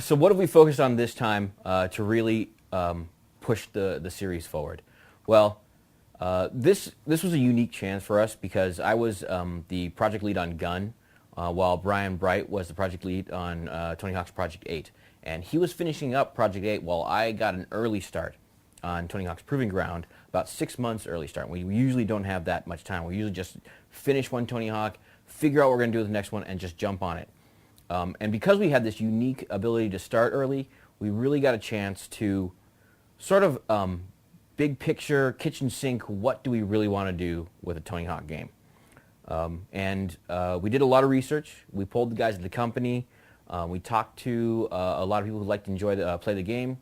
So what have we focused on this time to really push the series forward? Well, this was a unique chance for us because I was the project lead on Gun, while Brian Bright was the project lead on Tony Hawk's Project 8. And he was finishing up Project 8 while I got an early start on Tony Hawk's Proving Ground, about 6 months early start. We usually don't have that much time. We usually just finish one Tony Hawk, figure out what we're going to do with the next one, and just jump on it. And because we had this unique ability to start early, we really got a chance to sort of big picture, kitchen sink, what do we really want to do with a Tony Hawk game? And we did a lot of research. We pulled the guys at the company. We talked to a lot of people who like to play the game.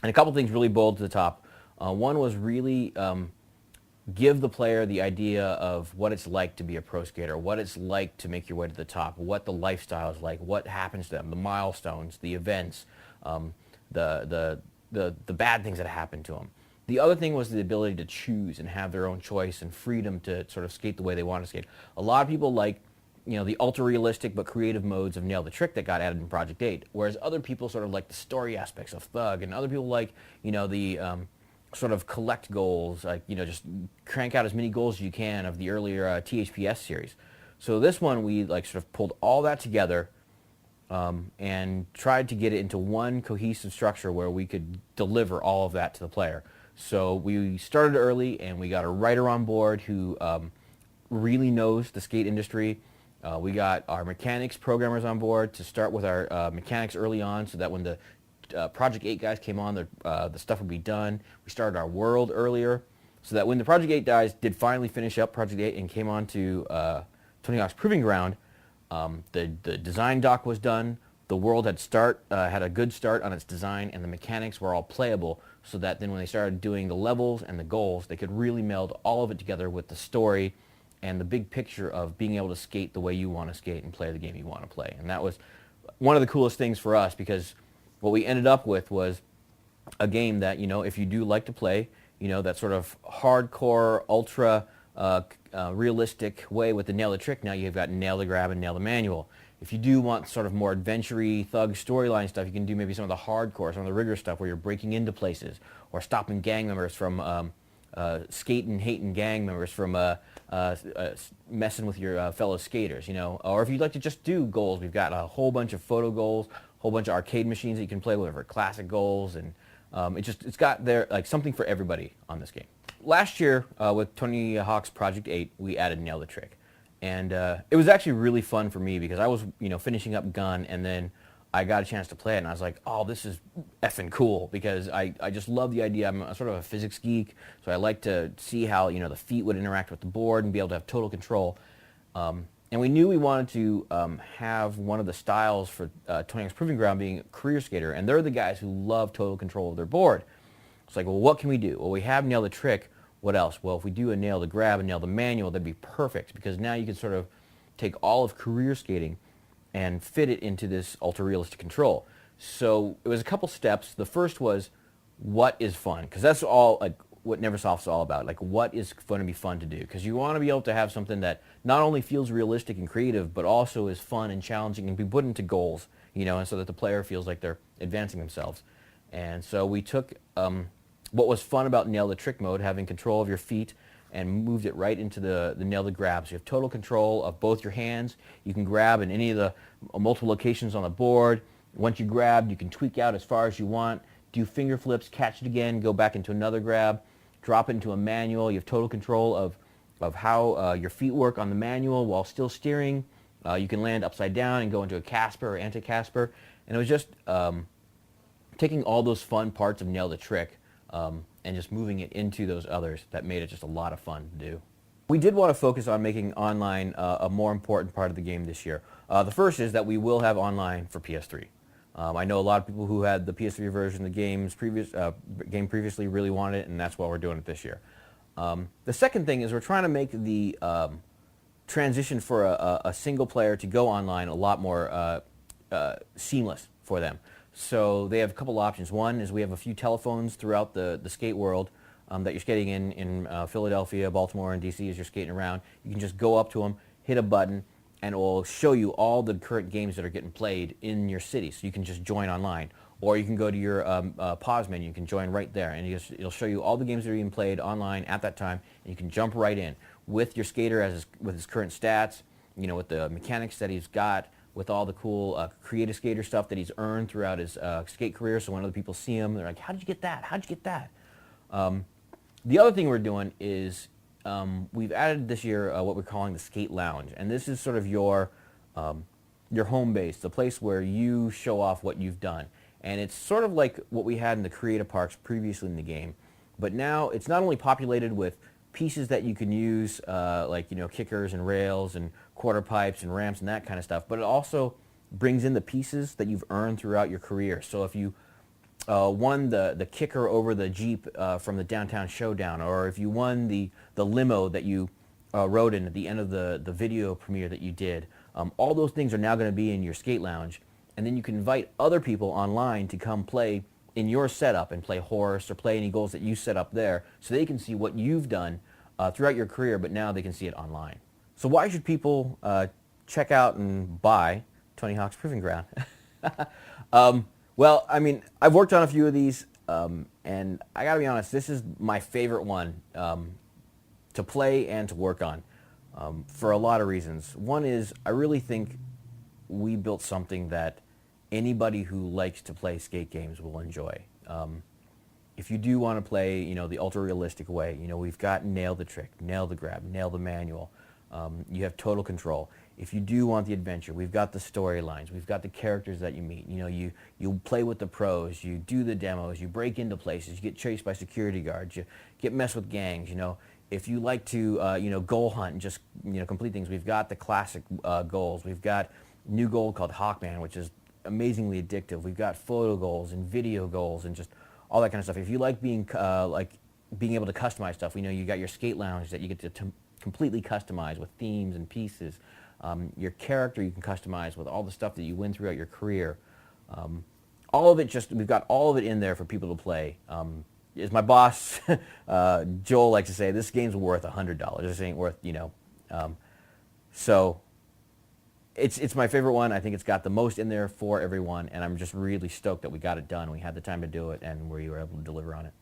And a couple things really boiled to the top. One was really give the player the idea of what it's like to be a pro skater, what it's like to make your way to the top, what the lifestyle is like, what happens to them, the milestones, the events, the bad things that happen to them. The other thing was the ability to choose and have their own choice and freedom to sort of skate the way they want to skate. A lot of people like, the ultra-realistic but creative modes of Nail the Trick that got added in Project 8, whereas other people sort of like the story aspects of Thug, and other people like, the sort of collect goals, like, just crank out as many goals as you can of the earlier THPS series. So this one, we like sort of pulled all that together and tried to get it into one cohesive structure where we could deliver all of that to the player. So we started early, and we got a writer on board who really knows the skate industry. We got our mechanics programmers on board to start with our mechanics early on, so that when the Project 8 guys came on, the stuff would be done. We started our world earlier, so that when the Project 8 guys did finally finish up Project 8 and came on to Tony Hawk's Proving Ground, the design doc was done. The world had a good start on its design, and the mechanics were all playable, so that then when they started doing the levels and the goals, they could really meld all of it together with the story and the big picture of being able to skate the way you want to skate and play the game you want to play. And that was one of the coolest things for us, because what we ended up with was a game that, if you do like to play, that sort of hardcore, ultra realistic way with the Nail the Trick, now you've got Nail the Grab and Nail the Manual. If you do want sort of more adventure-y, thug storyline stuff, you can do maybe some of the hardcore, some of the rigorous stuff where you're breaking into places or stopping gang members from skating, hating gang members from messing with your fellow skaters, Or if you'd like to just do goals, we've got a whole bunch of photo goals, a whole bunch of arcade machines that you can play with for classic goals, and it's got there like something for everybody on this game. Last year with Tony Hawk's Project 8, we added Nail the Trick. And it was actually really fun for me because I was, finishing up Gun, and then I got a chance to play it, and I was like, oh, this is effing cool, because I just love the idea. I'm sort of a physics geek, so I like to see how, the feet would interact with the board and be able to have total control. And we knew we wanted to have one of the styles for Tony Hawk's Proving Ground being a career skater, and they're the guys who love total control of their board. It's like, well, what can we do? Well, we have Nail the Trick. What else? Well, if we do a Nail the Grab and Nail the Manual, that'd be perfect, because now you can sort of take all of career skating and fit it into this ultra-realistic control. So it was a couple steps. The first was, what is fun? Because that's all, like, what Neversoft is all about. Like, what is going to be fun to do? Because you want to be able to have something that not only feels realistic and creative, but also is fun and challenging and be put into goals, and so that the player feels like they're advancing themselves. And so we took what was fun about Nail the Trick mode, having control of your feet, and moved it right into the Nail the Grab. So you have total control of both your hands. You can grab in any of the multiple locations on the board. Once you grab, you can tweak out as far as you want, do finger flips, catch it again, go back into another grab, drop it into a manual. You have total control of how your feet work on the manual while still steering. You can land upside down and go into a Casper or anti-Casper. And it was just taking all those fun parts of Nail the Trick and just moving it into those others that made it just a lot of fun to do. We did want to focus on making online a more important part of the game this year. The first is that we will have online for PS3. I know a lot of people who had the PS3 version of the game previously really wanted it, and that's why we're doing it this year. The second thing is we're trying to make the transition for a single player to go online a lot more seamless for them. So they have a couple options. One is we have a few telephones throughout the skate world that you're skating in Philadelphia, Baltimore, and DC as you're skating around. You can just go up to them, hit a button, and it will show you all the current games that are getting played in your city. So you can just join online. Or you can go to your pause menu, you can join right there, and it'll show you all the games that are being played online at that time, and you can jump right in with your skater with his current stats, with the mechanics that he's got, with all the cool creative skater stuff that he's earned throughout his skate career. So when other people see him, they're like, "How did you get that? How did you get that?" The other thing we're doing is we've added this year what we're calling the Skate Lounge, and this is sort of your home base, the place where you show off what you've done. And it's sort of like what we had in the creative parks previously in the game, but now it's not only populated with pieces that you can use, like kickers and rails and quarter pipes and ramps and that kind of stuff, but it also brings in the pieces that you've earned throughout your career. So if you won the kicker over the Jeep from the Downtown Showdown, or if you won the limo that you rode in at the end of the video premiere that you did, all those things are now going to be in your Skate Lounge. And then you can invite other people online to come play in your setup and play horse or play any goals that you set up there, so they can see what you've done throughout your career, but now they can see it online. So why should people check out and buy Tony Hawk's Proving Ground? Well, I mean, I've worked on a few of these, and I gotta be honest, this is my favorite one to play and to work on for a lot of reasons. One is I really think we built something that anybody who likes to play skate games will enjoy. If you do want to play, the ultra-realistic way, we've got Nail the Trick, Nail the Grab, Nail the Manual. You have total control. If you do want the adventure, we've got the storylines, we've got the characters that you meet. You play with the pros, you do the demos, you break into places, you get chased by security guards, you get messed with gangs. If you like to, goal hunt and just, complete things, we've got the classic goals. We've got new goal called Hawkman, which is amazingly addictive. We've got photo goals and video goals and just all that kind of stuff. If you like being able to customize stuff, you got your Skate Lounge that you get to completely customize with themes and pieces. Your character you can customize with all the stuff that you win throughout your career. All of it, we've got all of it in there for people to play. As my boss, Joel, likes to say, this game's worth $100. This ain't worth, so it's my favorite one. I think it's got the most in there for everyone, and I'm just really stoked that we got it done. We had the time to do it, and we were able to deliver on it.